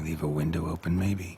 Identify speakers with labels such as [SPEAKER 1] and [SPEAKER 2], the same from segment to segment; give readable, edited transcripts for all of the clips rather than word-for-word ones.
[SPEAKER 1] leave a window open, maybe.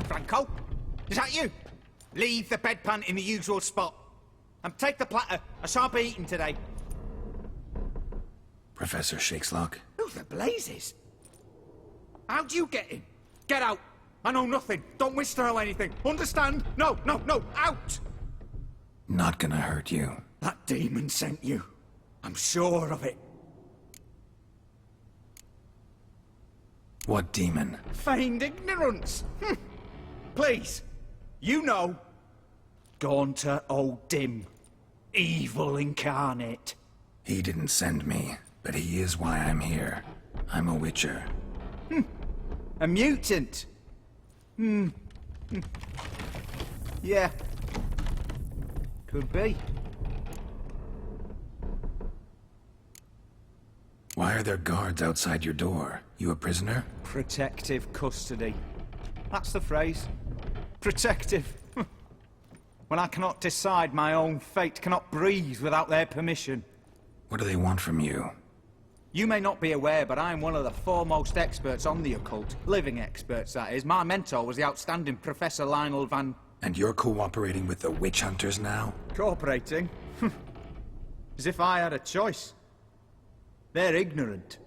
[SPEAKER 2] Franco? Is that you? Leave the bedpan in the usual spot. And take the platter. I shan't be eating today.
[SPEAKER 1] Professor Shakeslock?
[SPEAKER 2] Who the blazes? How'd you get in? Get out. I know nothing. Don't wish to know anything. Understand? No, no, no. Out!
[SPEAKER 1] Not gonna hurt you.
[SPEAKER 2] That demon sent you. I'm sure of it.
[SPEAKER 1] What demon?
[SPEAKER 2] Feigned ignorance. Please. You know. Gaunter O'Dim. Evil incarnate.
[SPEAKER 1] He didn't send me, but he is why I'm here. I'm a witcher.
[SPEAKER 2] A mutant. Yeah. Could be.
[SPEAKER 1] Why are there guards outside your door? You a prisoner?
[SPEAKER 2] Protective custody. That's the phrase. Protective. When I cannot decide my own fate, cannot breathe without their permission.
[SPEAKER 1] What do they want from you?
[SPEAKER 2] You may not be aware, but I'm one of the foremost experts on the occult. Living experts, that is. My mentor was the outstanding Professor Lionel Van...
[SPEAKER 1] And you're cooperating with the witch hunters now?
[SPEAKER 2] Cooperating? As if I had a choice. They're ignorant.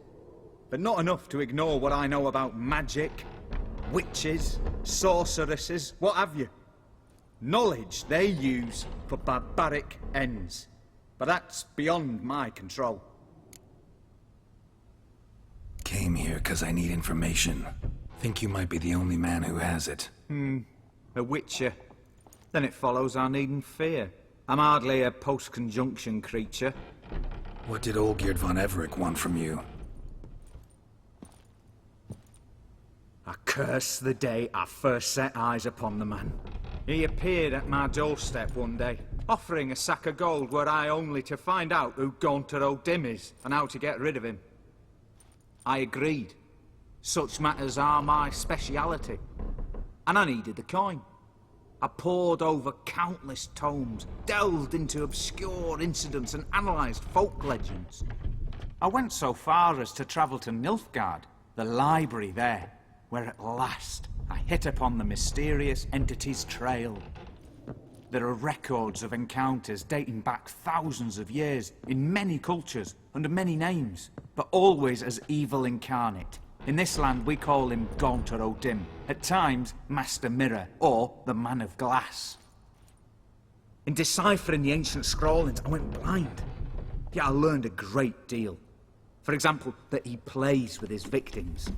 [SPEAKER 2] But not enough to ignore what I know about magic, witches, sorceresses, what have you. Knowledge they use for barbaric ends. But that's beyond my control.
[SPEAKER 1] Came here because I need information. Think you might be the only man who has it.
[SPEAKER 2] A witcher. Then it follows I needn't fear. I'm hardly a post-conjunction creature.
[SPEAKER 1] What did Olgierd von Everec want from you?
[SPEAKER 2] I curse the day I first set eyes upon the man. He appeared at my doorstep one day, offering a sack of gold were I only to find out who Gaunter O'Dim is and how to get rid of him. I agreed. Such matters are my speciality. And I needed the coin. I pored over countless tomes, delved into obscure incidents and analysed folk legends. I went so far as to travel to Nilfgaard, the library there, where at last I hit upon the mysterious entity's trail. There are records of encounters dating back thousands of years, in many cultures, under many names, but always as evil incarnate. In this land we call him Gaunter O'Dim, at times Master Mirror, or the Man of Glass. In deciphering the ancient scrawlings I went blind, yet I learned a great deal. For example, that he plays with his victims,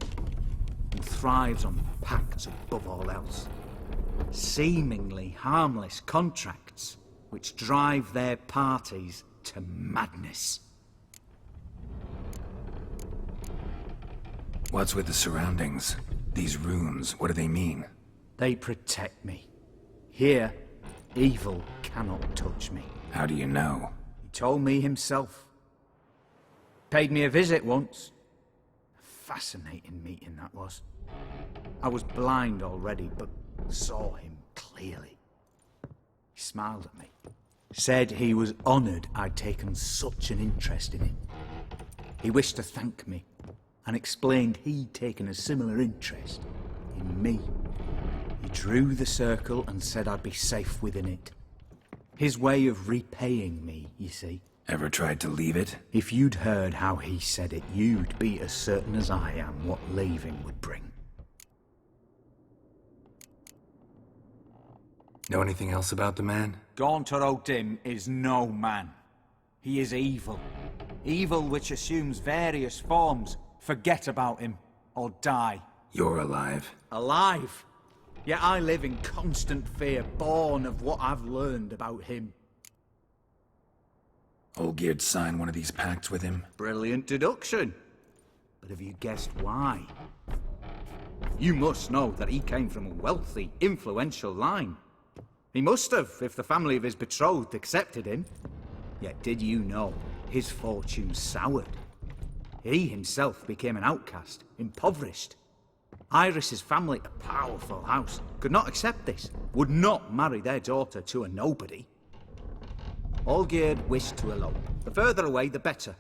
[SPEAKER 2] and thrives on pacts above all else. Seemingly harmless contracts which drive their parties to madness.
[SPEAKER 1] What's with the surroundings? These runes, what do they mean?
[SPEAKER 2] They protect me. Here, evil cannot touch me.
[SPEAKER 1] How do you know?
[SPEAKER 2] He told me himself. Paid me a visit once. A fascinating meeting that was. I was blind already, but saw him clearly. He smiled at me, said he was honoured I'd taken such an interest in him. He wished to thank me, and explained he'd taken a similar interest in me. He drew the circle and said I'd be safe within it. His way of repaying me, you see.
[SPEAKER 1] Ever tried to leave it?
[SPEAKER 2] If you'd heard how he said it, you'd be as certain as I am what leaving would bring.
[SPEAKER 1] Know anything else about the man?
[SPEAKER 3] Gaunter O'Dim is no man. He is evil. Evil which assumes various forms. Forget about him, or die.
[SPEAKER 1] You're alive.
[SPEAKER 2] Alive? Yet I live in constant fear, born of what I've learned about him.
[SPEAKER 1] Olgierd signed one of these pacts with him.
[SPEAKER 2] Brilliant deduction. But have you guessed why? You must know that he came from a wealthy, influential line. He must have, if the family of his betrothed accepted him. Yet did you know his fortune soured? He himself became an outcast, impoverished. Iris's family, a powerful house, could not accept this, would not marry their daughter to a nobody. Olgierd wished to elope. The further away, the better.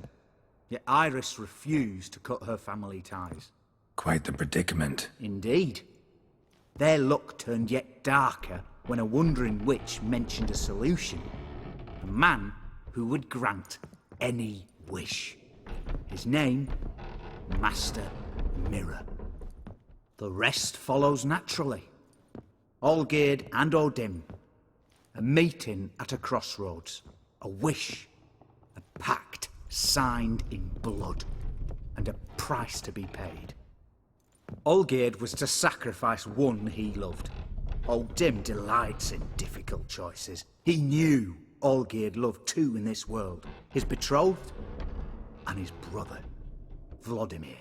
[SPEAKER 2] Yet Iris refused to cut her family ties.
[SPEAKER 1] Quite the predicament.
[SPEAKER 2] Indeed. Their luck turned yet darker when a wandering witch mentioned a solution. A man who would grant any wish. His name, Master Mirror. The rest follows naturally. Olgierd and O'Dim. A meeting at a crossroads. A wish. A pact signed in blood. And a price to be paid. Olgierd was to sacrifice one he loved. O'Dim delights in difficult choices. He knew Olgierd loved two in this world. His betrothed and his brother, Vladimir.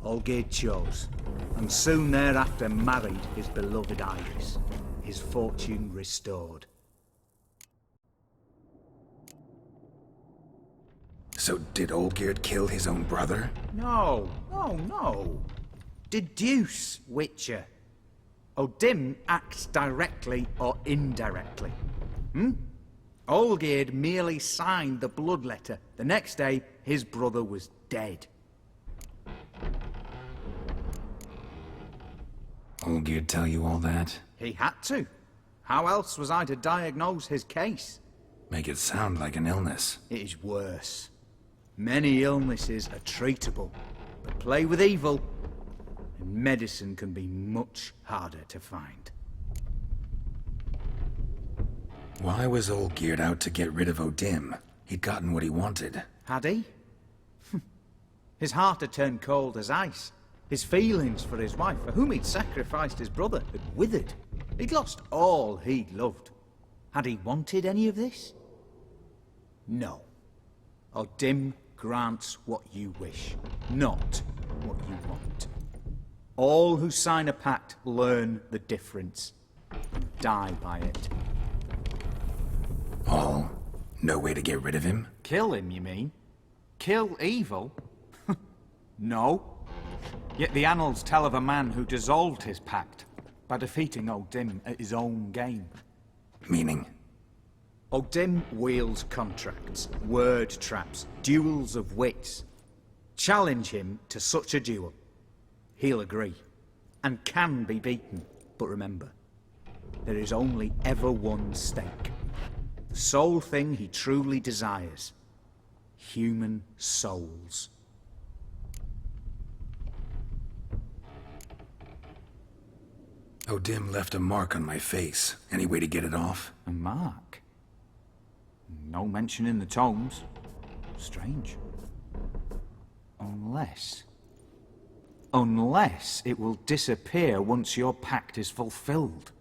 [SPEAKER 2] Olgierd chose, and soon thereafter married his beloved Iris, his fortune restored.
[SPEAKER 1] So did Olgierd kill his own brother?
[SPEAKER 2] No. Deduce, Witcher. O'Dim acts directly or indirectly. Olgierd merely signed the blood letter. The next day, his brother was dead.
[SPEAKER 1] Olgierd tell you all that?
[SPEAKER 2] He had to. How else was I to diagnose his case?
[SPEAKER 1] Make it sound like an illness.
[SPEAKER 2] It is worse. Many illnesses are treatable, but play with evil, and medicine can be much harder to find.
[SPEAKER 1] Why was Olgierd out to get rid of O'Dim? He'd gotten what he wanted.
[SPEAKER 2] Had he? His heart had turned cold as ice. His feelings for his wife, for whom he'd sacrificed his brother, had withered. He'd lost all he'd loved. Had he wanted any of this? No. O'Dim grants what you wish, not what you want. All who sign a pact learn the difference and die by it.
[SPEAKER 1] All? No way to get rid of him?
[SPEAKER 3] Kill him, you mean? Kill evil? No. Yet the annals tell of a man who dissolved his pact by defeating O'Dim at his own game.
[SPEAKER 1] Meaning?
[SPEAKER 2] O'Dim wields contracts, word traps, duels of wits. Challenge him to such a duel. He'll agree, and can be beaten. But remember, there is only ever one stake. The sole thing he truly desires. Human souls.
[SPEAKER 1] O'Dim left a mark on my face. Any way to get it off?
[SPEAKER 3] A mark? No mention in the tomes. Strange. Unless it will disappear once your pact is fulfilled.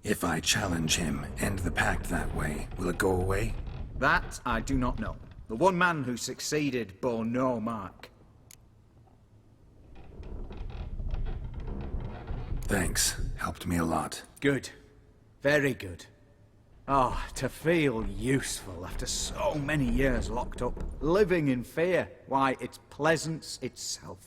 [SPEAKER 1] If I challenge him, end the pact that way, will it go away?
[SPEAKER 2] That I do not know. The one man who succeeded bore no mark.
[SPEAKER 1] Thanks. Helped me a lot.
[SPEAKER 2] Good. Very good. Oh, to feel useful after so many years locked up, living in fear. Why, it's pleasance itself.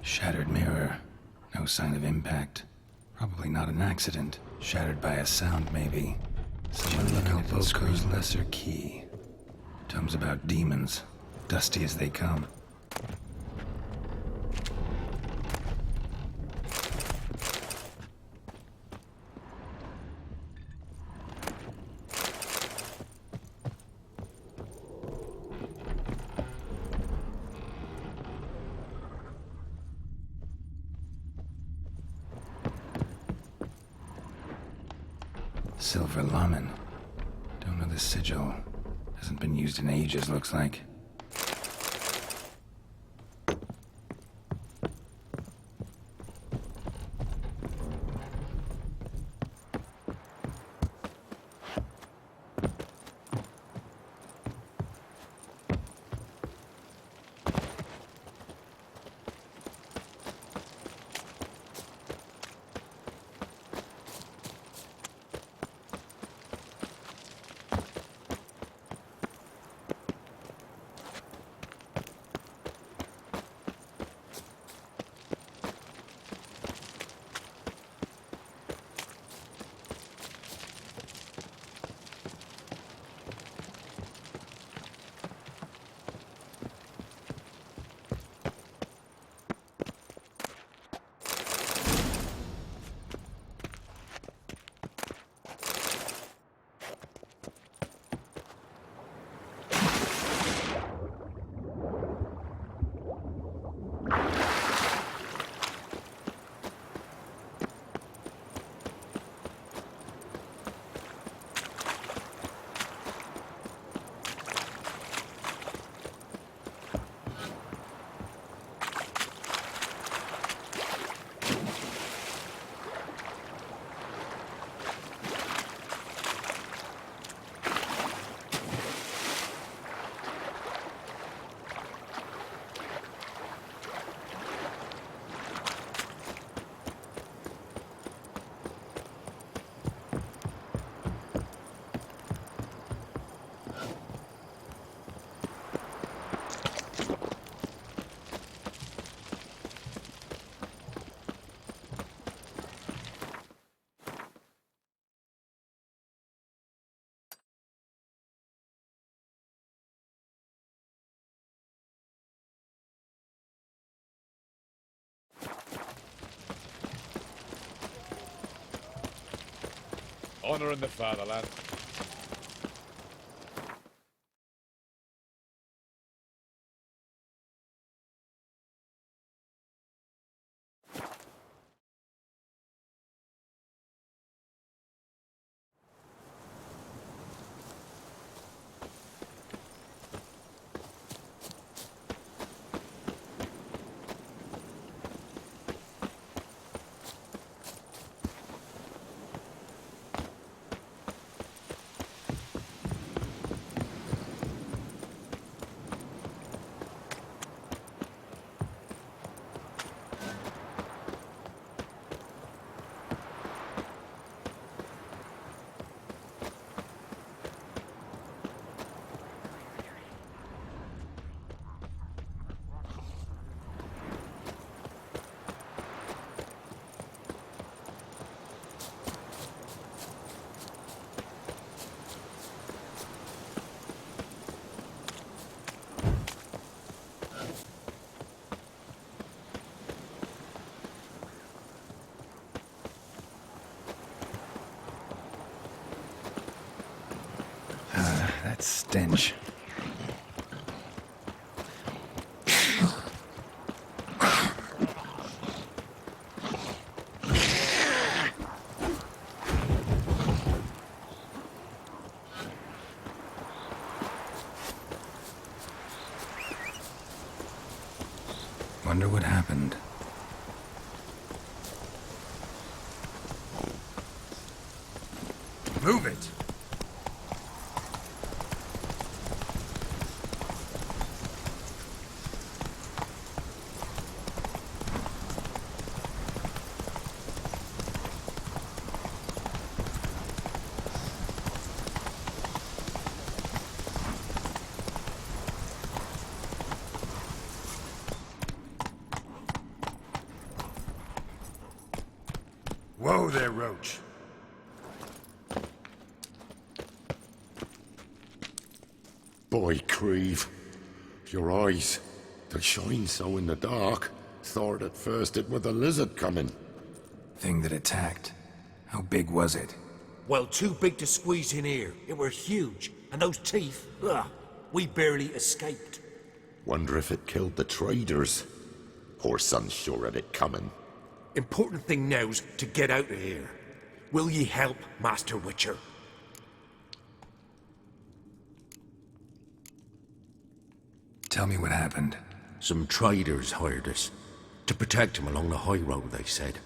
[SPEAKER 1] Shattered mirror. No sign of impact. Probably not an accident. Shattered by a sound, maybe. Someone looking at Volker's lesser key. Tomes about demons. Dusty as they come. Silver Lamen. Don't know the sigil. Hasn't been used in ages, looks like.
[SPEAKER 4] Honor in the fatherland.
[SPEAKER 1] stench. Wonder what happened.
[SPEAKER 5] Move it! Whoa there, Roach.
[SPEAKER 6] Boy, Creve, your eyes, they shine so in the dark. Thought at first it were the lizard coming.
[SPEAKER 1] Thing that attacked. How big was it?
[SPEAKER 7] Well, too big to squeeze in here. It were huge. And those teeth, ugh, we barely escaped.
[SPEAKER 6] Wonder if it killed the traders. Poor son's sure at it coming.
[SPEAKER 7] Important thing now's to get out of here. Will ye help, Master Witcher?
[SPEAKER 1] Tell me what happened.
[SPEAKER 7] Some traders hired us. To protect them along the high road, they said.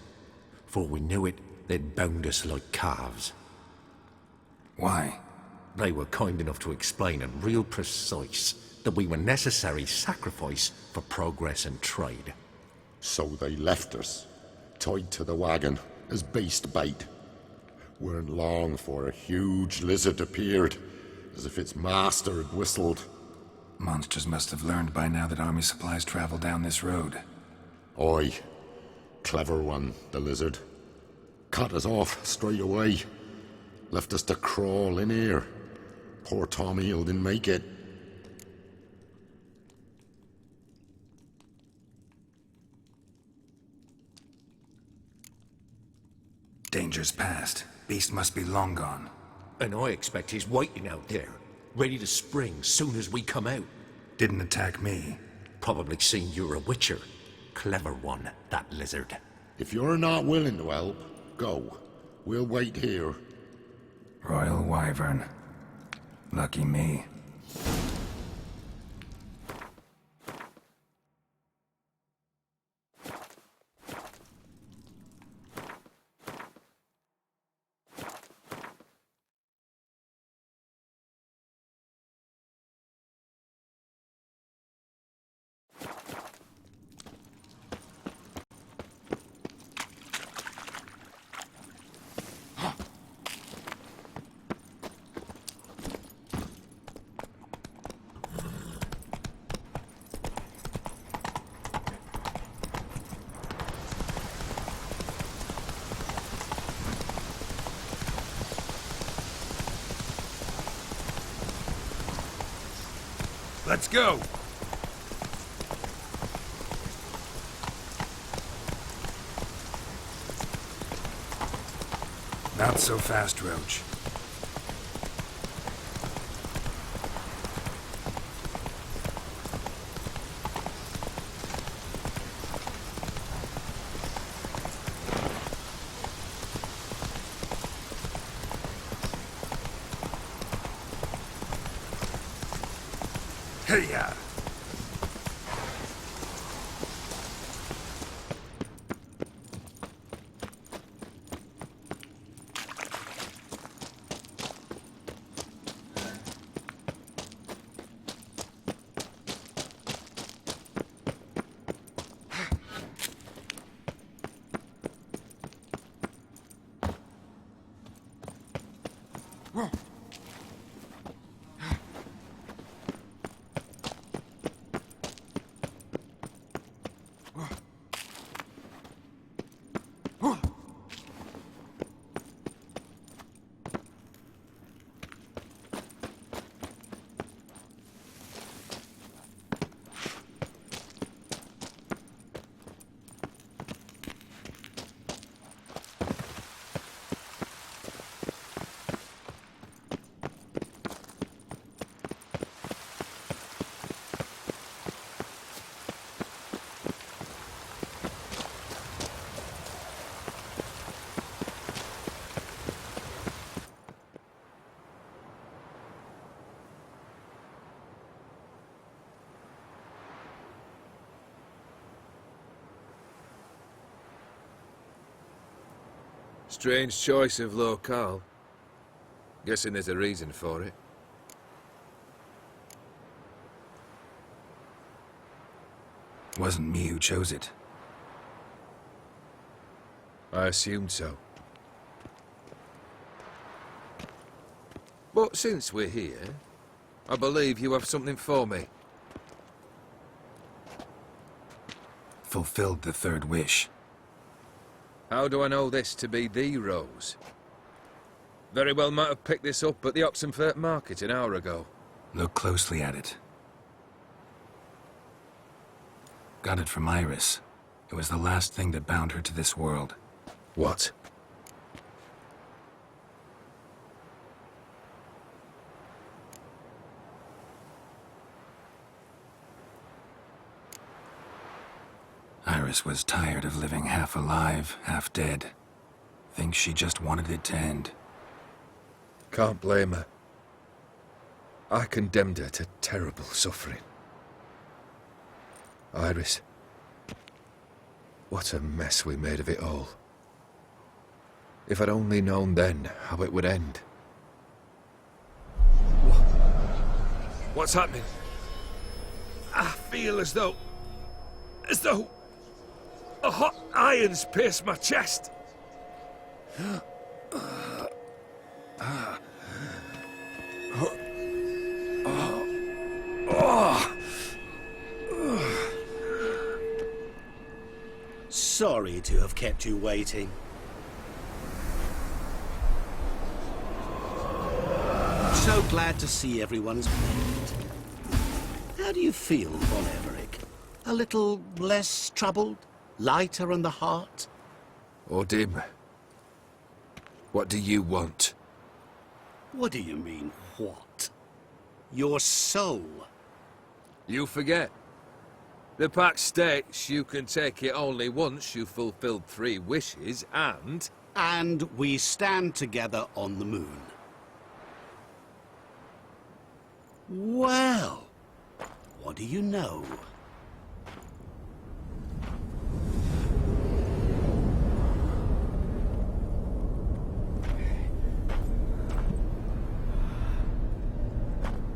[SPEAKER 7] Before we knew it, they'd bound us like calves.
[SPEAKER 1] Why?
[SPEAKER 7] They were kind enough to explain in real precise that we were necessary sacrifice for progress and trade.
[SPEAKER 6] So they left us, tied to the wagon, as beast bait. Weren't long for a huge lizard appeared, as if its master had whistled.
[SPEAKER 1] Monsters must have learned by now that army supplies travel down this road.
[SPEAKER 6] Oi, clever one, the lizard. Cut us off straight away. Left us to crawl in here. Poor Tommy didn't make it.
[SPEAKER 1] Danger's past. Beast must be long gone.
[SPEAKER 7] And I expect he's waiting out there, ready to spring soon as we come out.
[SPEAKER 1] Didn't attack me.
[SPEAKER 7] Probably seen you're a witcher. Clever one, that lizard.
[SPEAKER 6] If you're not willing to help, go. We'll wait here.
[SPEAKER 1] Royal Wyvern. Lucky me.
[SPEAKER 5] Let's go!
[SPEAKER 1] Not so fast, Roach.
[SPEAKER 5] Hey-ya!
[SPEAKER 8] Strange choice of locale. Guessing there's a reason for it.
[SPEAKER 1] Wasn't me who chose it.
[SPEAKER 8] I assumed so. But since we're here, I believe you have something for me.
[SPEAKER 1] Fulfilled the third wish.
[SPEAKER 8] How do I know this to be the rose? Very well might have picked this up at the Oxenfurt market an hour ago.
[SPEAKER 1] Look closely at it. Got it from Iris. It was the last thing that bound her to this world.
[SPEAKER 8] What?
[SPEAKER 1] Iris was tired of living half alive, half dead. Thinks she just wanted it to end.
[SPEAKER 8] Can't blame her. I condemned her to terrible suffering. Iris. What a mess we made of it all. If I'd only known then how it would end. What's happening? I feel as though a hot iron's pierced my chest.
[SPEAKER 9] Sorry to have kept you waiting. So glad to see everyone's made. How do you feel, Von Everett? A little less troubled? Lighter on the heart?
[SPEAKER 8] Dim. What do you want?
[SPEAKER 9] What do you mean, what? Your soul.
[SPEAKER 8] You forget. The pact states you can take it only once you've fulfilled 3 wishes, and...
[SPEAKER 9] And we stand together on the moon. Well, what do you know?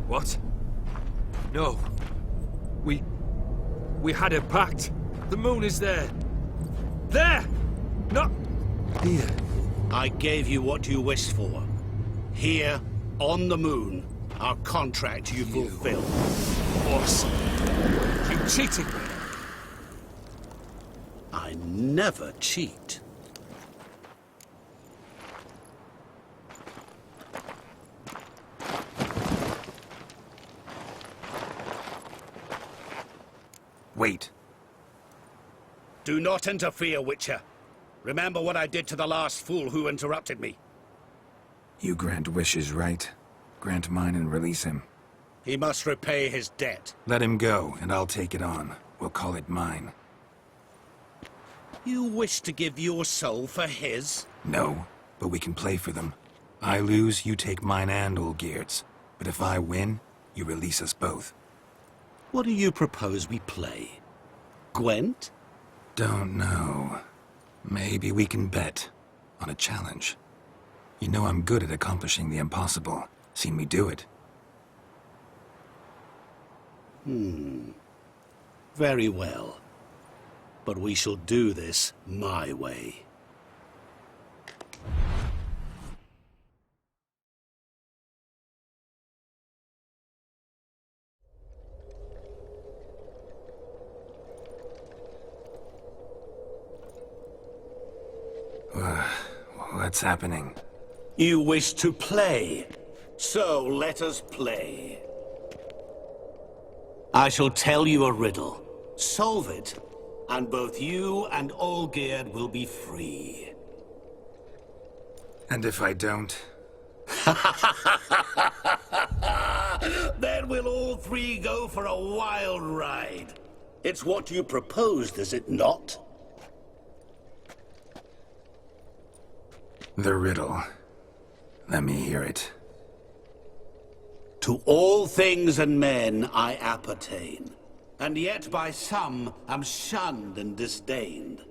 [SPEAKER 8] What? No. We had a pact. The moon is there. There! Not here.
[SPEAKER 9] I gave you what you wished for. Here, on the moon, our contract you fulfilled.
[SPEAKER 8] Awesome. You cheated me.
[SPEAKER 9] I never cheat.
[SPEAKER 1] Wait.
[SPEAKER 9] Do not interfere, Witcher. Remember what I did to the last fool who interrupted me.
[SPEAKER 1] You grant wishes, right? Grant mine and release him.
[SPEAKER 9] He must repay his debt.
[SPEAKER 1] Let him go, and I'll take it on. We'll call it mine.
[SPEAKER 9] You wish to give your soul for his?
[SPEAKER 1] No, but we can play for them. I lose, you take mine and Olgierd's. But if I win, you release us both.
[SPEAKER 9] What do you propose we play? Gwent?
[SPEAKER 1] Don't know. Maybe we can bet on a challenge. You know I'm good at accomplishing the impossible. Seen me do it.
[SPEAKER 9] Very well. But we shall do this my way.
[SPEAKER 1] What's happening?
[SPEAKER 9] You wish to play, so let us play. I shall tell you a riddle. Solve it, and both you and Olgierd will be free.
[SPEAKER 1] And if I don't?
[SPEAKER 9] Then we'll all 3 go for a wild ride. It's what you proposed, is it not?
[SPEAKER 1] The riddle. Let me hear it.
[SPEAKER 9] To all things and men I appertain, and yet by some am shunned and disdained.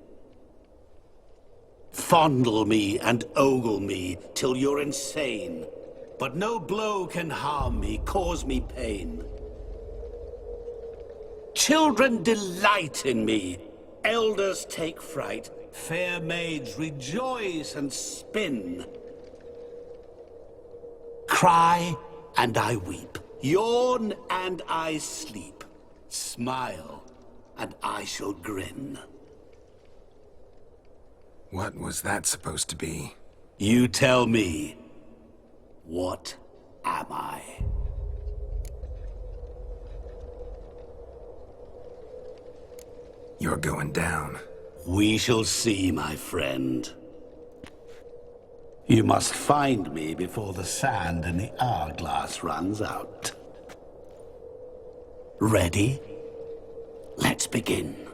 [SPEAKER 9] Fondle me and ogle me till you're insane. But no blow can harm me, cause me pain. Children delight in me. Elders take fright. Fair maids rejoice and spin. Cry and I weep. Yawn and I sleep. Smile and I shall grin.
[SPEAKER 1] What was that supposed to be?
[SPEAKER 9] You tell me. What am I?
[SPEAKER 1] You're going down.
[SPEAKER 9] We shall see, my friend. You must find me before the sand in the hourglass runs out. Ready? Let's begin.